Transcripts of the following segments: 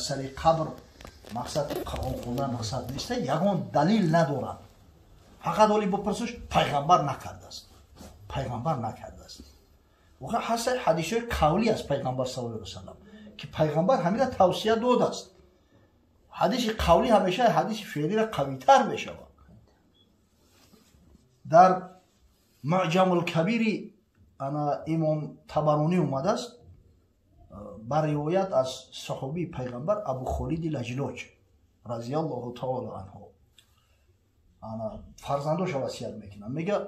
مسئله قبر مقصد قرآن خوندن مقصد نیست، یگان دلیل ندارد. فقط ولی بپرسش پیغمبر نکرده است، پیغمبر نکرده است. واقعا هست حدیث قولی است پیغمبر صلی الله علیه و سلم که پیغمبر همین را توصیه داده است. حدیث قولی همیشه حدیث فعلی را قوی تر بشود. در معجم الکبیر انا امام طبرانی اومده است بر روایت از صحابی پیغمبر ابو خالد لجلاج رضی الله تعالی عنه انا فرزندش وصیت میکنه، میگه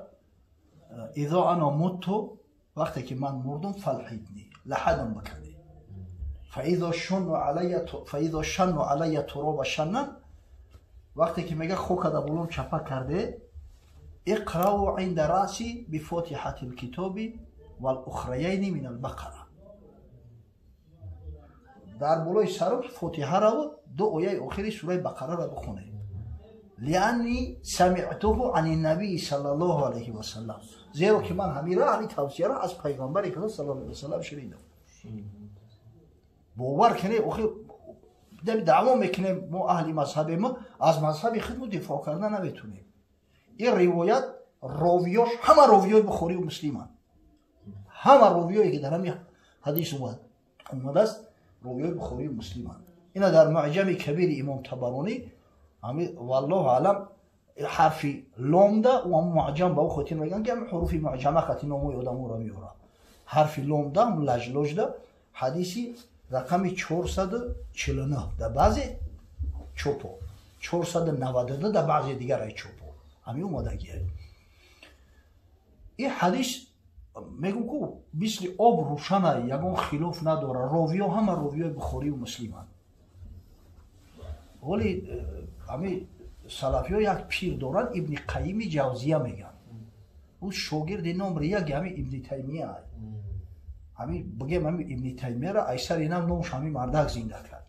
اذا انا مت، وقتی که من مردم فلحدنی لحدم بکنی، فاذا شن علی تراب شنن، وقتی که میگه خاک در بولم چپا کرده، اقرأوا عند رأسی بفاتحة الكتاب والاخريين من البقره، در بالای سرم فاتحه را و دو آیه آخری سوره بقره را بخونه. لانی سمعته عن النبی صلی الله علیه و سلم، زیرا که من همین را همین توصیه را از پیغمبر اکرم صلی الله علیه و سلم شنیدم. باور کنید آخه دعوا میکنیم ما اهل مذهب ما از مذهب خود دفاع کردن نمیتونیم. این روایت راویاش همه راویای بخاری و مسلمان، همه راویایی که در همین حدیث اومده است راویای بخاری و مسلمان. اینا در معجم کبیر امام طبرانی والله اعلم حرف لام ده و معجم با خاطر میگن که حروف معجمه خاطر نامو آدمو را میاره. حرف لام ده لجلوج ده حدیثی رقم 449 در بعضی چوپو، 492 در بعضی دیگر ای چوپو همین اومدگیه. این حدیث میگم که مثل آب روشنه، یگان خلاف نداره، راویا همه راویای بخاری و مسلمان. ولی همین سلفی ها یک پیر دارن ابن قیم جوزیه میگن، او شاگرد نمره یک همین ابن تیمیه های. همین بگیم همین ابن تیمیه را ایسر اینم نامش همین مردک زنده کرد.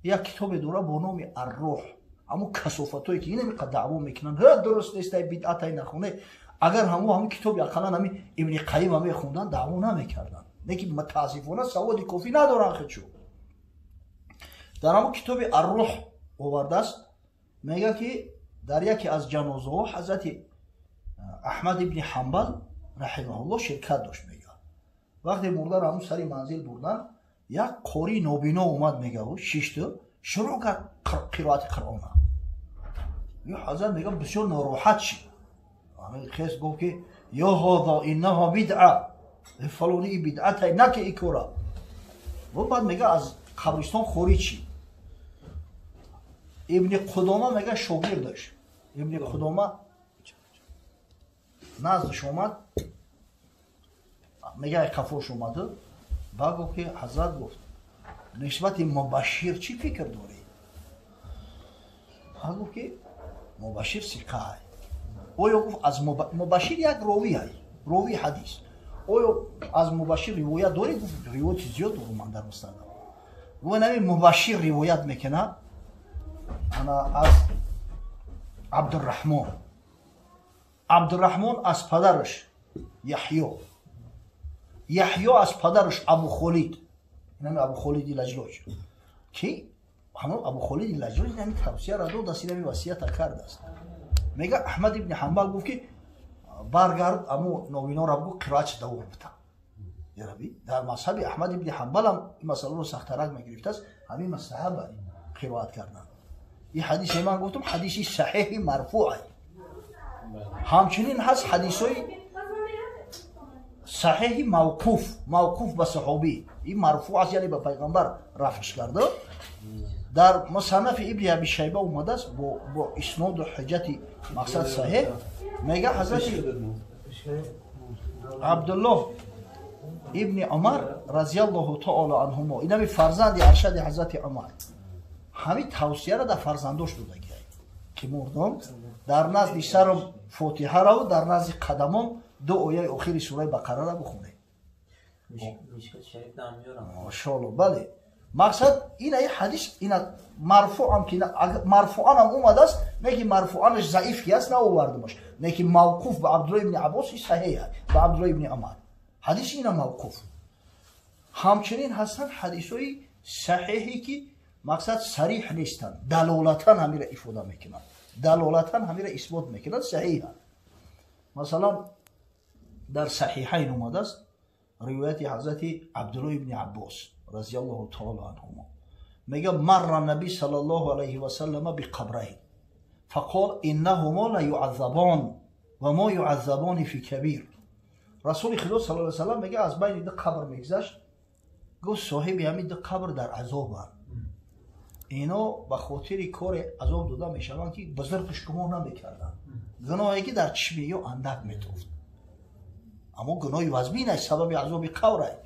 یک کتاب داره با نام الروح، اما کسافت هایی که این همی دعوا میکنن درست نیست بدعت های نخونه، اگر همون کتاب اقلا همین ابن قیم همین خوندن دعوا نمیکردن، نه که متاسفانه سواد کافی ندارن خودشو. در همون کتاب الروح آورده است، میگه که در یکی از جنازه ها حضرت احمد ابن حنبل رحمه الله شرکت داشت. میگه وقتی مرده را همون سری منزل بردن، یک قاری نابینا اومد، میگه شیشتا شروع کرد قرائت قرآن. یه حضرت میگه بسیار ناراحت شد، خیس گفت که یا هذا انها بدعه، فلانی بدعت های نه که اکورا. و بعد میگه از قبرستان خارج شد. ابن قدامه میگه شاگرد داشت، ابن قدامه نزدش اومد، میگه کفاش اومده، بعد گفت که حضرت گفت نسبت مبشر چی فکر داری؟ بعد گفت که مبشر ثقه های. اویا گفت از مبشر یک راوی های، راوی حدیث. اویا از مبشر روایت داری؟ گفت روایت زیاد دارم من در مستند. و نمی مبشر روایت میکنه انا از عبدالرحمن از پدرش یحیی از پدرش ابو خالد، اینم ابو خالد لجلاج که همون ابو خالد لجلاج یعنی توصیه را داد است، اینم وصیت کرده است. میگه احمد ابن حنبل گفت که برگرد امو نوینا را بگو قرائت دوام بده. یا ربی در مذهب احمد ابن حنبل هم این مسئله رو سخت‌تر میگرفته است، همین مستحب قرائت کردن. این حدیث من گفتم حدیثی صحیح مرفوعه. همچنین هست حدیثای صحیح موقوف به صحابی، این مرفوع است یعنی به پیغمبر رفعش کرده. در مصنف ابن ابی شیبه اومده است با اسناد و حجت مقصد صحیح. میگه حضرت عبدالله ابن عمر رضی الله تعالی عنهما، اینم فرزند ارشد حضرت عمر، همین توصیه را در فرزندش داده که مردم در نزد سرم فاتحه را و در نزد قدمم دو آیه آخری سوره بقره را بخونه. مشکل شریف نام میارم ماشاءالله. بله مقصد این حدیث این مرفوع هم که مرفوعا هم اومده است، نه که مرفوعانش ضعیف است نه آورده باشه، نه که موقوف به عبدالله ابن عباس صحیح است، به عبدالله ابن عمر حدیث اینا موقوف. همچنین هستن حدیثای صحیحی که мақсад сариҳ нестанд, далолатан ҳамира ифода мекунанд, далолатан ҳамира исбот мекунанд, саҳиҳанд. масалан дар саҳиҳайн омадааст ривояти ҳазрати Абдуллоҳ ибн Аббос разияллоҳу таъола анҳумо, мега марра набӣ саллаллоҳу алайҳи ва саллама биқабрайн фақол иннаҳумо ла юъаззабон ва мо юъаззабони фи кабир. расули худо саллаллоҳу алайҳи ва саллам мега аз байни ду қабр мегзашт, гуфт соҳиби ҳамин ду қабр дар азобанд, ино ба хотири кори азоб дода мешаванд ки бузургш гумон намекарданд, гуноҳе ки дар чишми ё андак метофт, аммо гуноҳи вазбин аст, сабаби азоби қабр аст.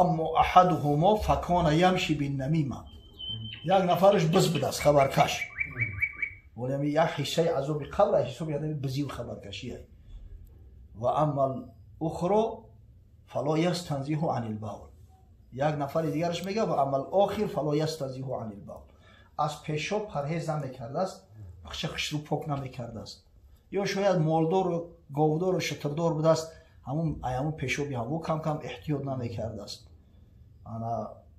аммо аҳадуҳумо факона ямши биннамима, як нафараш биз будааст, хабаркаш, вале як ҳиссаи азоби қабр аст, ҳисоби ҳадами бизию хабаркашӣ аст. ва аммал ухро фало ястанзиҳу анил баул, як нафари дигараш мега ва аммал охир фало ястанзиҳу анил баул, аз пешоб парҳез намекардааст, хишру пок намекардааст, ё шояд молдору говдору шутрдор будааст, ҳамун пешоби ҳаво кам эҳтиёт намекардааст. ана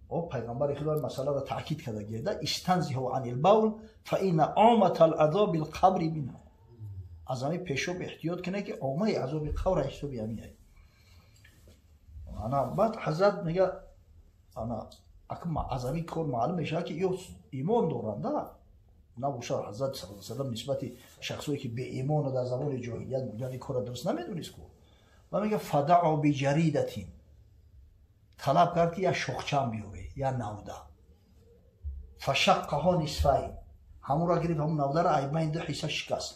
пайғамбари худо масъаларо таъкид карда гирда истанзиҳу анил баул фа инна оматал азоби лқабри минҳу, аз ҳамин пешоб эҳтиёт кунед ки омаи азоби қабр ҳисоби ҳамин аст. ана баъд ҳазрат мега ана аз ҳамин кор маълум мешавад ки ё имон доранда набошад. ҳазрат саллаллоҳу алайҳи ва саллам нисбати шахсое ки беимону дар замони ҷоҳилият будани кора дуруст намедонист ку, ва мега фадаъу биҷаридатин, талаб кард ки як шохчам биёре, як навда, фашаққаҳо нисфайн, ҳамонро гирифт, ҳамон навдаро айбайн ду ҳисса шикаст,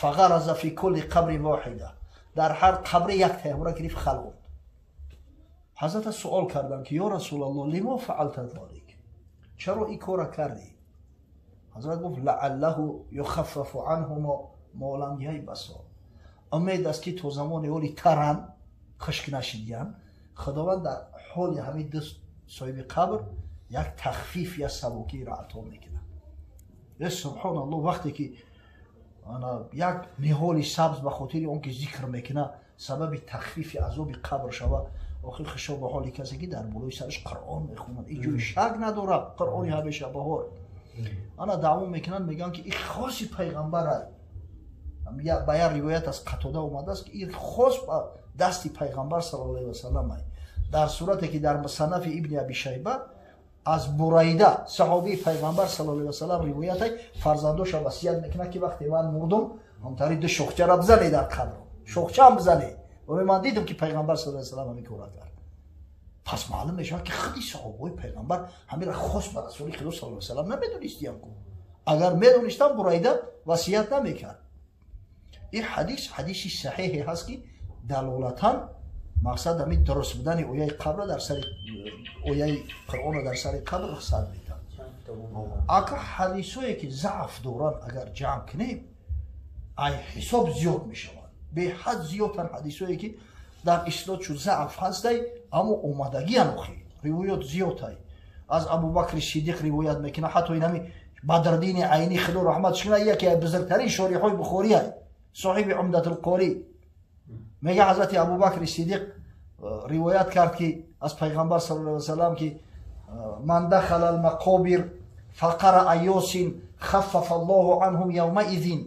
фағараза фи кулли қабри воҳида, дар ҳар қабри як тайҳора гирифт халонд. ҳазрата суол карданд ки ё расулаллоҳ лимо фаъалта золик, чаро ин кора кардӣ? ҳазрат гуфт лааллаҳу юхаффафу анҳумо мо лам яйбасо, умед аст ки то замони ҳоли таран хушк нашидиянд, худованд дар ҳоли ҳамин ду соҳиби қабр як тахфиф я сабукиро ато мекунад. субҳоналлоҳ, вақте ки як ниҳоли сабз ба хотири он ки зикр мекуна сабаби тахфифи азоби қабр шава, охир хушоб ба ҳоли касе ки дар болои сараш қуръон мехонад, ин ҷои шак надорад, қуръони ҳамеша баҳор. ана даъво мекунанд, мегӯянд ки ин хоси пайғамбар аст. ба як ривоят аз қатода омадааст ки ин хос ба дасти пайғамбар саллаллоҳу алайҳи ва саллам аст. дар сурате ки дар мусаннафи ибни аби шайба аз бурайда саҳобии пайғамбар саллаллоҳу алайҳи ва саллам ривоят аст, фарзандоша васият мекунад ки вақте ман мурдум ҳамтари ду шохчаро бизанед дар қабр, шохчаам бизанед, ва ман дидам ки пайғамбар саллаллоҳу алайҳи ва саллам ҳамин кора кард. пас маълум мешавад ки худи саҳобаи пайғамбар ҳамира хос ба расули худо саллаллоҳу алайҳи ва саллам намедонистиянд ку, агар медонистанд бурайда васият намекард. ин ҳадис ҳадиси саҳеҳе ҳаст ки далолатан мақсад ҳамин дуруст будани ояи қабра дар сари ояи қуръонро дар сари қабр рухсат медиҳад. агар ҳадисое ки заъф доранд агар ҷамъ кунем, ай ҳисоб зиёд мешавад, беҳад зиёдтан ҳадисое ки дар иснодшу заъф ҳастай, аммо омадагиан охир ривоёт зиёдай. аз Абу Бакри Сидиқ ривоят мекунад, ҳатто ин ҳамин Бадрдини Айни худо раҳматш кунад, яке аз бузургтарин шориҳҳои Бухорӣ аст, соҳиби Умдатулқорӣ. мега ҳазрати Абу Бакри Сидиқ ривоят кард ки аз пайғамбар саллаллоҳу алайҳи ва саллам ки ман дахала алмақобир фақараъа ёсин хаффафа аллоҳу анҳум явмаизин,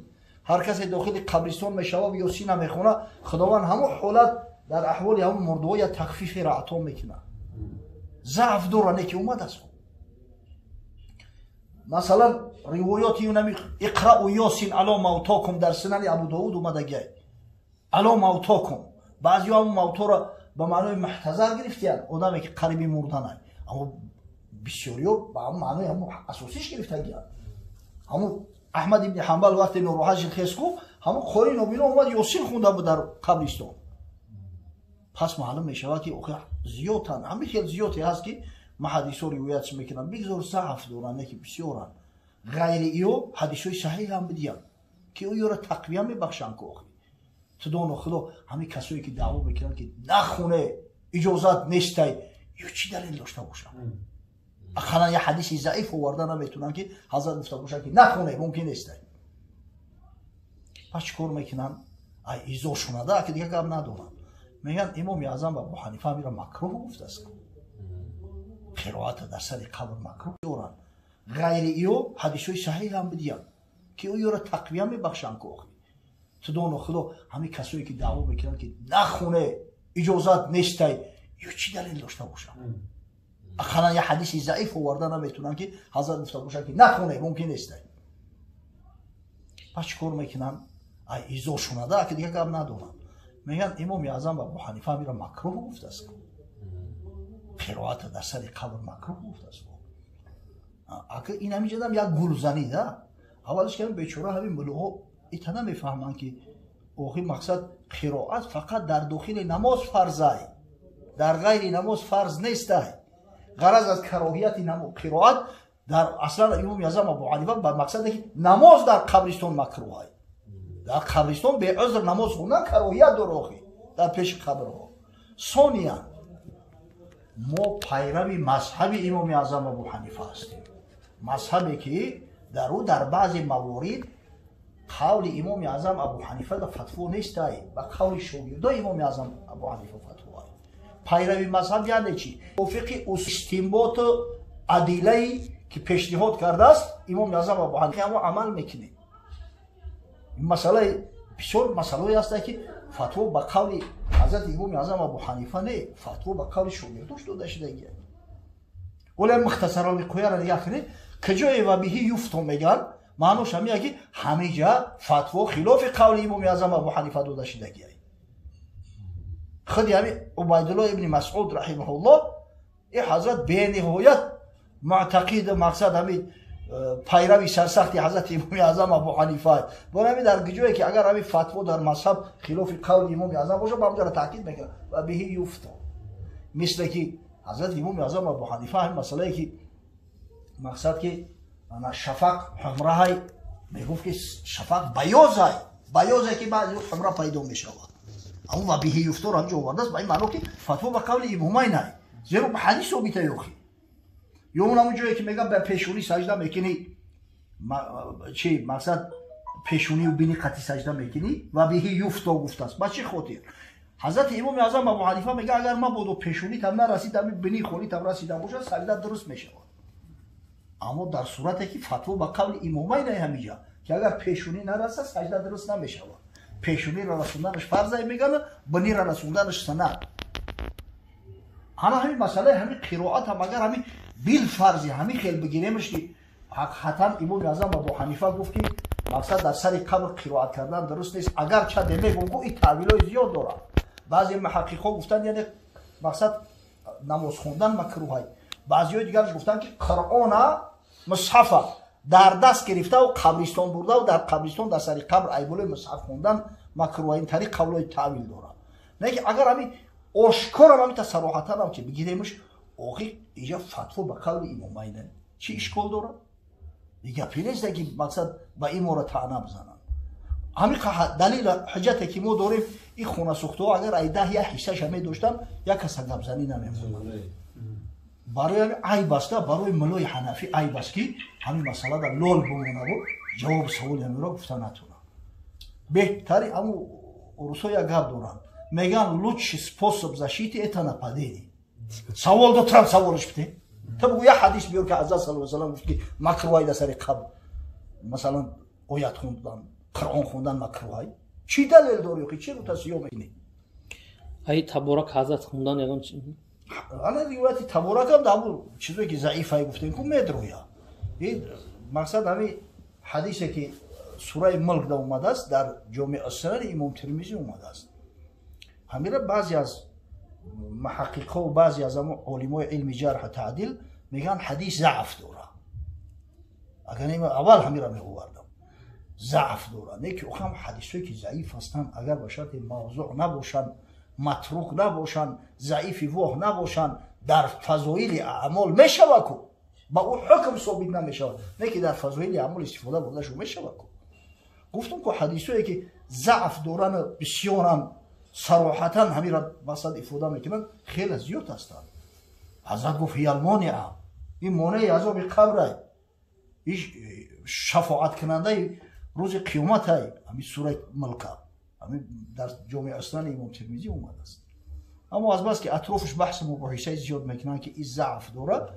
ҳар касе дохили қабристон мешава ёсина мехона, худованд ҳамон ҳолат дар аҳволи ҳамон мурдаҳо я тахфиферо ато мекунад. заъф доране ки омадааст. масалан ривоёти юнами иқрау ёсин ало мавтокум дар сунани Абу Давуд омадагиай, ало мавтокум, баъзиҳо ҳамон мавторо ба маънои маҳтазар гирифтиянд, одаме ки қариби мурданай, аммо бисёриҳо ба ҳамон маънои ҳамон асосиш гирифтагиянд. ҳамон Аҳмад ибни Ҳамбал вақте нороҳат шуд хеску, ҳамон қори нобино омад ёсин хунда буд дар қабристон. пас маълум мешавад ки охир зиёдтан ҳамин хел зиёде ҳаст ки ма ҳадисҳо ривоятш мекунам, бигзор заъф доранд, не ки бисёранд. ғайри иҳо ҳадисҳои саҳеҳ ҳам бидиянд ки оёро тақвия мебахшанд ки охир тудоно худо ҳамин касое ки даъво мекунанд ки нахоне, иҷозат нестай, ё чӣ далел дошта бошанд? ақаллан як ҳадиси заиф оварда наметунанд ки ҳазрат гуфта бошанд ки нахоне, мумкин нестай. пас чӣ кор мекунанд? ай изо шунада ки дигар гап надоранд. мегӯянд имоми аъзам Абу Ҳанифа ҳамиро макрӯҳ гуфтааст. қироата дар сари қабр макруҳ доранд. ғайри иё ҳадисҳои саҳиҳам бидиям ки оёро тақвия мебахшанд ки охир тудоно худо ҳамин касое ки даъво мекунанд ки нахоне иҷозат нестай ё чӣ далел дошта бошанд. ақалан я ҳадиси заиф оварда наметунанд ки ҳазрат гуфта бошанд ки нахоне мумкин нестай. пас чӣ кор мекунанд? ай изо шунада ки дига гап надоранд. мегӯянд имоми аъзам Абу Ҳанифа ҳаминро макрӯҳ гуфтааст. қироата дар сари қабр макрӯҳ гуфтааст. акы ин ҳаминҷадам як гулзанида аввалш ки бечора ҳамин муллоҳо ита намефаҳманд ки охир мақсад қироат фақат дар дохили намоз фарзай, дар ғайри намоз фарз нестай. ғараз аз кароҳияти қироат дар аслан имоми аъзам Абу Ҳанифа ба мақсаде ки намоз дар қабристон макрӯҳай. дар қабристон беъузр намоз хондан кароҳият дор охир дар пеши қабрҳо. сониян мо пайрави мазҳаби имоми аъзам Абу Ҳанифа ҳастем. мазҳабе ки дар ӯ дар баъзе маворид қавли имоми аъзам Абу Ҳанифа да фатво нестай, ба қавли шогирдои имоми аъзам Абу Ҳанифа фатвоай. пайрави мазҳаб яъне чӣ? мувофиқи истинботу адилаи ки пешниҳод кардааст имоми аъзам Абу Ҳанифа ҳамо амал мекунем. ин масъалаи бисёр масъалаҳое ҳастанд ки фатво ба қавли ҳазрати имоми аъзам Абу Ҳанифа не, фатво ба қавли шогирдош дода шудагиаст. ولی مختصرا میگویم یعنی کجای و بهی یفتم میگن معنوش همیه که همه جا فتوا خلاف قول امام اعظم ابو حنیفه داده شدگی است. خود همین عبیدالله ابن مسعود رحمه الله این حضرت به نهایت معتقد مقصد همین پیروی سرسختی حضرت امام اعظم ابو حنیفه است. برای در جایی که اگر همین فتوا در مذهب خلاف قول امام اعظم باشه با اونجا تاکید میکنه و بهی یفتم. مثل که حضرت امام اعظم ابو حنیفه هم مسئله که مقصد که شفق حمره های میگفت که شفق بیازه که بعضی حمره پیدا میشود. اما و بهی یفتار همجا آورده است با این معنی که فتوا با قول امامین نه، زیرا به حدیث ثابته یوخی. یا اون همون جایی که میگه به پیشونی سجده میکنی چی مقصد پیشونی و بینی قطعی سجده میکنی و بهی یفتار گفته است. با چه خاطر؟ حضرت امام اعظم ابو حنیفه میگه اگر من بودو پیشونی تم نرسیدم بینی خونی تم رسیدم باشه سجده درست میشه. اما در صورتی که فتوا با قول امامین همینجا که اگر پیشونی نرسه سجده درست نمیشه. پیشونی را رسوندنش فرض میگن، بینی را رسوندنش سنت. حالا همین مسئله همین قرائت هم اگر همین بیل فرضی همین خیلی بگیریمش که حقیقتا امام اعظم ابو حنیفه گفت که مقصد در سر قبر قرائت کردن درست نیست. اگر چه میگم این تعویلای زیاد داره. بعضی محققا گفتن یعنی مقصد نماز خوندن مکروه است. بعضی دیگرش گفتن که قرآن مصحف در دست گرفته و قبرستان برده و در قبرستان در سر قبر ایبول مصحف خوندن مکروه. این طریق قولای تعویل داره. نه که اگر همین آشکار هم تا صراحتا هم که بگیریمش آخه اینجا فتوا به قول امامین چی اشکال داره؟ دیگه پیلیست که مقصد با این مورد طعنه بزنن. همین دلیل حجتی که ما داریم این خونه سوخته ها اگر ایده یا حصهش همه داشتم یک کس گپ زنی نمی‌کنه. برای عیب است، برای مولای حنفی عیب است که همین مسئله در لول بمونه و جواب سوال همین را گفته نتونه. بهتری اما روسا یک گپ دارن میگن лучший способ защиты это нападение. سوال دو ترم سوالش بده. تو بگو یه حدیث بیار که حضرت صلی الله علیه و سلم گفت که مکروه در سر قبر مثلا آیات خوندن قرآن خوندن مکروه. چی دلیل داری که چی رو تصحیح میکنی؟ ای تبارک حضرت خوندن یگان چی؟ الان روایت تبارک هم دامون چیزی که ضعیفه گفتیم که میدرویا. این مقصد همین حدیثی که سوره ملک دا اومده است در جامع السنن امام ترمذی اومده است. همین بعضی از محققا و بعضی از علمای علم جرح و تعدیل میگن حدیث ضعف داره. اگر اول همین را میگوردم ضعف داره. نه که هم حدیثی که ضعیف هستند اگر به شرط موضوع نباشن، متروک نباشن، ضعیف واه نباشن، در فضایل اعمال میشود کو با اون حکم ثابت نمیشه. نه که در فضایل اعمال استفاده برداشو میشود کو. گفتم که حدیثی که ضعف دارن بسیارن صراحتا همین را مقصد افاده میکنن خیلی زیاد هستند. حضرت گفت هی المانعه، این مانع عذاب قبر، این شفاعت کننده روز قیامت های همین سوره ملک، همین در جامع السنن امام ترمذی اومده است. اما از بس که اطرافش بحث مباحثه زیاد میکنن که این ضعف داره،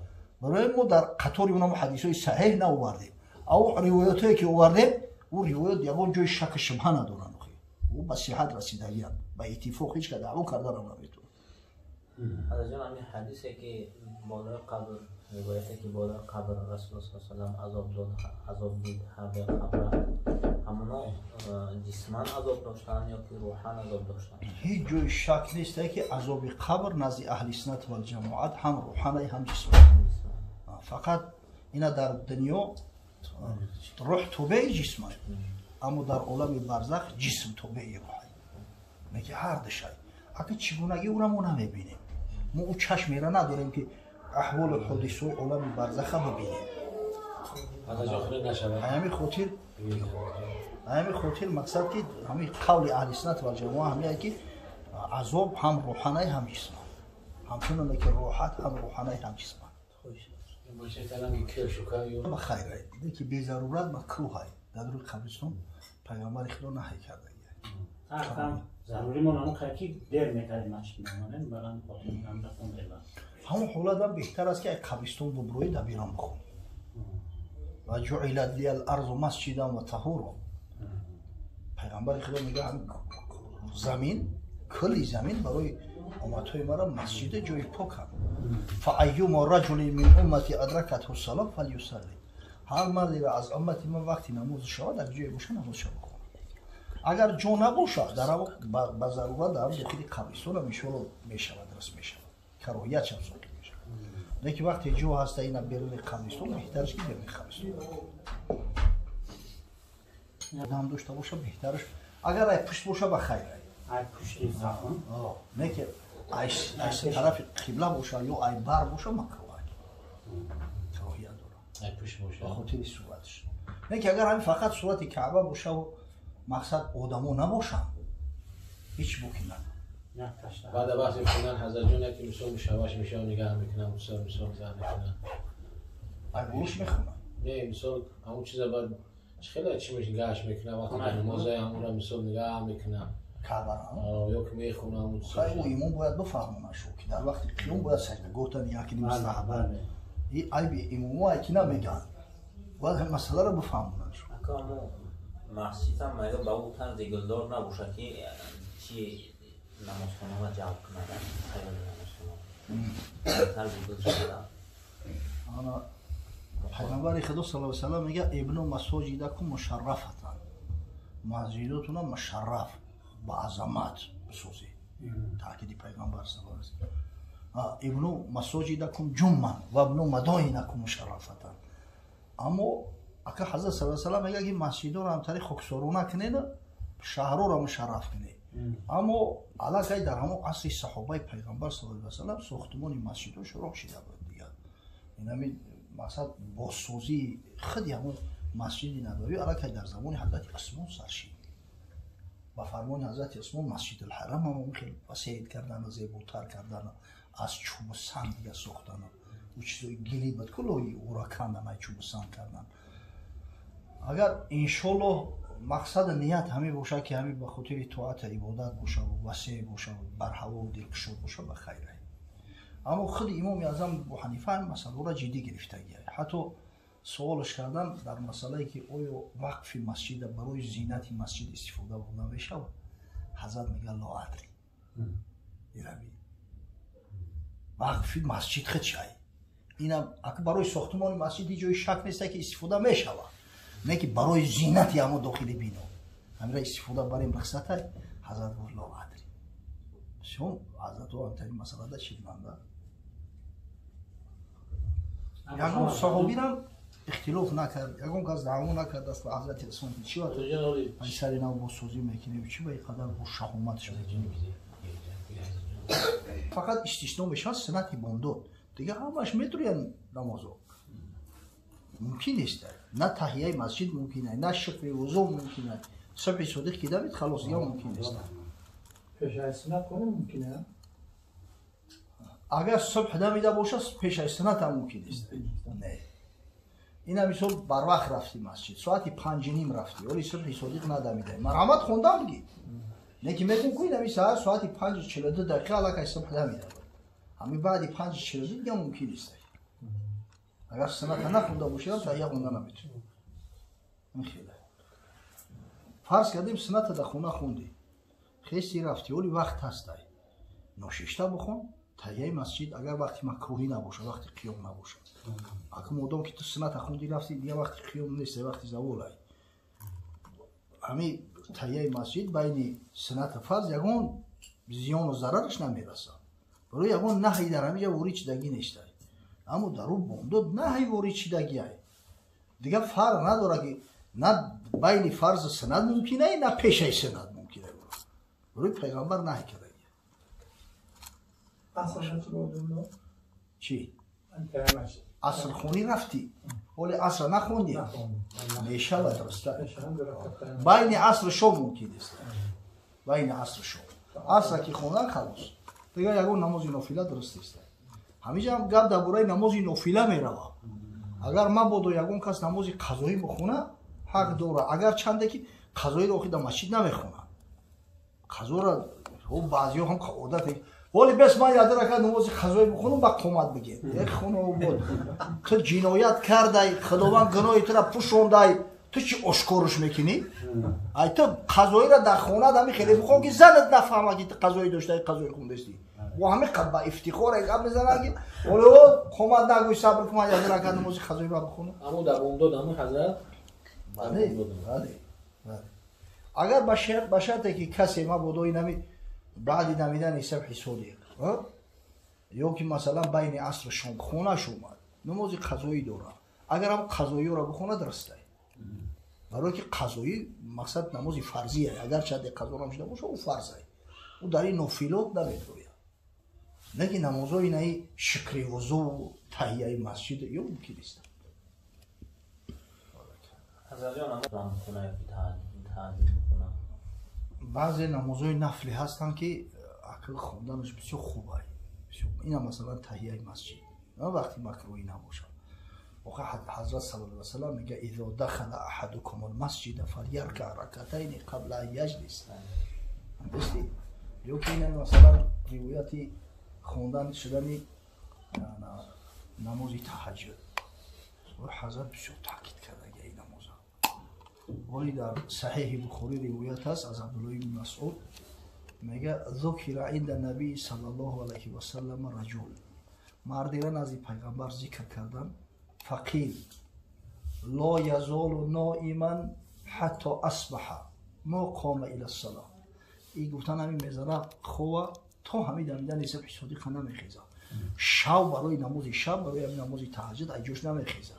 برای ما در قطار اونم حدیثای صحیح نآوردیم. او روایاتی که آوردیم او روایات یگان جای شک شبهه ندارن، او به صحت رسیدگی هم به اتفاق هیچ که دعوا کردن نمیتونه. حضرت جان همین حدیثی که بالای قبر، روایتی که بالای قبر رسول الله صلی الله علیه و عذاب دید هر قبر، همونا جسمان عذاب داشتن یا که روحان عذاب داشتن؟ هیچ جای شک نیست که عذاب قبر نزد اهل سنت و جماعت هم روحانی هم جسمانی. فقط اینا در دنیا روح توبه جسمانی، اما در عالم برزخ جسم توبه روحی. میگه هر دشای اگه چگونگی او را ما نمیبینیم، ما او چشمی را نداریم که احوال و حدیث عالم برزخ ببینیم. همین خاطر مقصد که همین قول اهل سنت و جماعت همیه که عذاب هم روحانی هم جسمانی، همچنان که راحت هم روحانی هم جسمانی. ما خیره دیگه که بی ضرورت مکروه های در روی قبرستان پیامبر خدا نهی کرده. هم ضروری مونمون خیلی دیر میکردیم مشکل نمانیم برام خاطرین هم رفتم دیگه. همون حالت هم بهتر است که قبرستان ببروی در بیرون بخون. و جعلت لی الارض مسجدا و طهورا. پیامبر خدا میگه زمین، کلی زمین برای امتهای مرا مسجد جای پاک هم. فایما رجل من امتی ادرکته الصلاه فلیصلی. هر مردی را از امت من وقتی نماز شاه در جای باشه نماز شاه بخونه. اگر جو نباشه در با ضرورت در داخل قبرستان میشود درست میشه. کراهیت هم ساقط میشه. لیکن وقتی جو هست اینا بیرون قبرستان بهترش که بیرون قبرستان. آدم داشته باشه بهترش. اگر ای پشت باشه بخیره. ای پشتی زخم. نه که ای طرف قبله باشه یا ای بر باشه مکروه. کراهیت داره. ای پشت باشه. خاطر صورتش. نه که اگر همین فقط صورت کعبه باشه و مقصد آدمو نباشن هیچ بوکی نداره. بعد وقتی میخونن حضرت جون که مثال مشوش میشه و نگاه میکنن مثال نگاه میکنن گوش میخونن. نه مثال همون چیزا بعد خیلی چی میشه نگاهش میکنن وقتی که نمازه همون را مثال نگاه میکنن کعبه یا که میخونن همون خیلی و ایمان باید بفهمونه شو که در وقتی قیام باید سجده گفتن یکی مستحبه این عیب امامو ایکی نمیگن باید هم مسئله رو بفهمونه شو. مسجد هم مگه با اون طرز گلدار نباشه که چی نماز خونه و جواب کنه خیلی نماز خونه طرز گلدار شده. انا پیغمبر خدا صلی الله علیه و میگه ابن مساجدکم مشرفتن، مسجداتون مشرف با عظمت بسازی. تاکید پیغمبر صلی الله علیه و ابن مساجدکم جمعا و ابن مدائنکم مشرفتن. اما اگه حضرت صلی الله علیه و میگه که مسجدها رو هم طریق خاکسارانه کنین، شهرها رو مشرف کنین. اما علاقه در همون عصر صحابه پیغمبر صلی الله علیه و ساختمان مسجدها شروع شده بود دیگه. این همین مقصد بازسازی خودی همون مسجد نبوی علاقه در زمان حضرت عثمان سرشید. با فرمان حضرت عثمان مسجد الحرم هم خیلی وسیع کردن و زیباتر کردن، از چوب سنگ دیگه ساختن و چیزای گلی بود کلی او را کندن از چوب سنگ کردن. اگر انشالله مقصد نیت همین باشه که همین به خاطر اطاعت عبادت باشه و وسیع باشه و بر هوا و دلکشود باشه بخیره. اما خود امام اعظم ابو حنیفه هم مسئله را جدی گرفتگی. حتی سوالش کردن در مسئله که آیا وقف مسجد برای زینت مسجد استفاده بکنه میشه؟ حضرت میگه لا ادری. وقف مسجد خود چیه؟ اینم اگه برای ساختمان مسجد جای شک نیست که استفاده میشه، نه که برای زینت یا داخلی بینو همین را استفاده برای رخصت های حضرت گفت لا ادری. شما حضرت ها همترین مسئله دا چی بنده؟ یکم صحابی را اختلاف نکرد، یکم کس دعوا نکرد است به حضرت عثمان چی وقت این سری نو بازسازی میکنه و چی به قدر با شهامتش میکنه. فقط استثناء میشه سنت بامداد دیگه همش میتونن نمازو ممکن نیست. نه تحیه مسجد ممکنه، نه شکل وضو ممکنه. صبح صادق که دارید خلاص یا ممکن نیست. پیش سنت کنه ممکنه. اگر صبح نمیده باشه پیش سنت هم ممکن نیست. نه. اینا مثال بر وقت رفتی مسجد ساعت 5:30 رفتی ولی صبح صادق ندمیده. مرحمت خوندم دیگه. Неки метон куи нами соати 5:42 дақиқа аллакай субҳ намедад. Ҳами баъди 5:42 дигар мумкин нест. Агар суната нахонда бошам таҳия хонда наметавонам. Ин хеле. Фарз кардем суната да хона хонди. Хести рафти оли вақт ҳастай. Ношишта бхон таҳияи масҷид агар вақти макрӯҳӣ набошад, вақти қиём набошад. Акум модом ки ту суната хонди рафти дигар вақти қиём нест, вақти заволай. Ҳами таҳияи масҷид байни суната фарз ягон зиёну зарараш намерасад. Барои ягон наҳи дар ҳамиҷа ворид шидагӣ нештай. Аммо дар ӯ бомдод наҳи ворид шидагиай. Дигар фарқ надорад ки на байни фарзу сунат мумкинае, на пешаи сунат мумкинае. Барои пайғамбар наҳи кардагиай. Чӣ? Асрхонӣ рафтӣ? Оли асра нахондӣ? Мешавад роста. Байни асру шом мумкин аст. Байни асру шом. Асра ки хонан халос. Дигар ягон намози нофила дуруст нест. Ҳамиҷа ҳам гап дар бораи намози нофила меравад. Агар мабодо ягон кас намози қазоӣ бихона, ҳақ дорад. Агар чанде ки қазоиро охир дар масҷид намехонад. Қазоро баъзиҳо ҳам одате воли бес ман яда рака намози қазоӣ бихонам ба қомат бигем. Як хона обод. Ту ҷиноят кардай, худованд гуноҳи тура пӯшондай, ту чӣ ошкорш мекунӣ? Ай ту қазоиро дар хона дами хеле бихон ки занат нафаҳма ки ту қазоӣ доштаи қазоӣ хондастӣ. Во ҳаме ба ифтихор гап мезанад ки оло қомат нагӯй сабр кун ман яда рака намози қазоӣ ба бихонам. Аммо дар бомдод аммо ҳазрат бале. Агар ба шарте ки касе мабодо инами баъди намидани сабҳи содиқ ё ки масалан байни асру шом хонаш омад намози қазоӣ дорад. Агар ҳам қазоиро бихонад растай. Барои ки қазоӣ мақсад намози фарзия. Агар чанде қазоам шуда боша ӯ фарзай. Ӯ дар ин нофилот наметрояд. Не ки намозҳои наи шукривузу таҳияи масҷид ё мумкин аст. баъзе намозҳои нафлӣ ҳастанд ки акл хонданаш бисёр хуб ай. Ина масалан таҳияи масҷид. На вақти макрӯҳӣ набошад. Охир ҳазрат саллаллоҳу алайҳи ва саллам мега изо дахала аҳадукумул масҷида фалярка ракатайни қабла ан яҷлис. Дасти ё ки ина масалан ривояти хондан шудани намози таҳаҷҷуд. ҳазрат бисёр таъкид кардаги ин намоза. ولی در صحیح بخاری روایت هست از عبدالله بن مسعود میگه ذکر عند النبی صلی الله علیه و سلم رجل مردی را نزد پیغمبر ذکر کردن فقیل لا یزال نائما حتی اصبح ما قام الى الصلاه این گفتن همین میذاره خواه تا همین دمیدن نیست صدیق نمیخیزه شب برای نماز شب برای نماز تهجد ایجوش نمیخیزه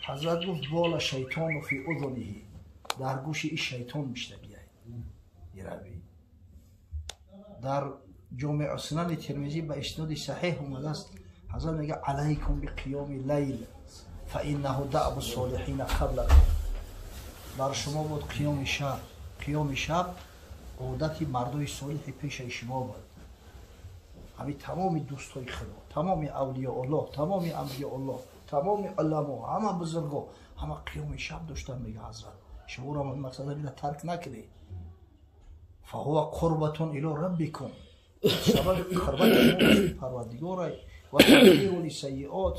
حضرت گفت والا شیطان فی اذنه در گوش این شیطان میشنوید یرابی در جامع سنن ترمذی به اسناد صحیح اومده است حضرت میگه علیکم بقیام اللیل فانه دأب الصالحین قبلکم بر شما بود قیام شب عادت مردای صالح پیش شما بود همین تمام دوستای خدا تمام اولیاء الله تمام انبیاء الله تمام علما همه بزرگا همه قیام شب داشتن میگه حضرت شما را مقصد اینو ترک نکنید فهو قربة الی ربکم سبب قربت پروردگار و تغفیر للسیئات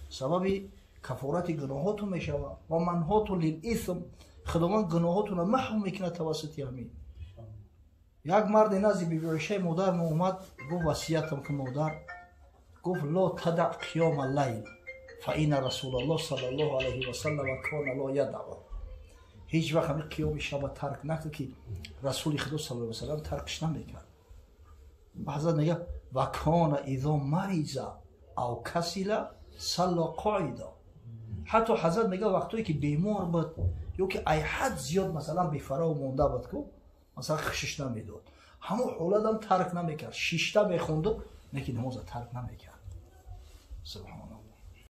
سبب کفارت گناهاتون میشود و منهات للاثم خداوند گناهاتون رو محو میکنه توسط همین یک مرد نزد بیبی عایشه مادر اومد گفت وصیتم که مادر گفت لا تدع قیام اللیل فإن رسول الله صلی الله علیه و سلم کان لا یدع هیچ وقت همین قیام شب ترک نکرد که رسول خدا صلی الله علیه و سلم ترکش نمیکرد حضرت میگه و کان اذا مریض او کسل صلی قاعدا حتی حضرت میگه وقتی که بیمار بود یا که ای حد زیاد مثلا بی‌فرا مونده بود که مثلا خشش نمیداد همون حالت هم ترک نمیکرد شیشته میخوند نه که نماز ترک نمیکرد سبحان الله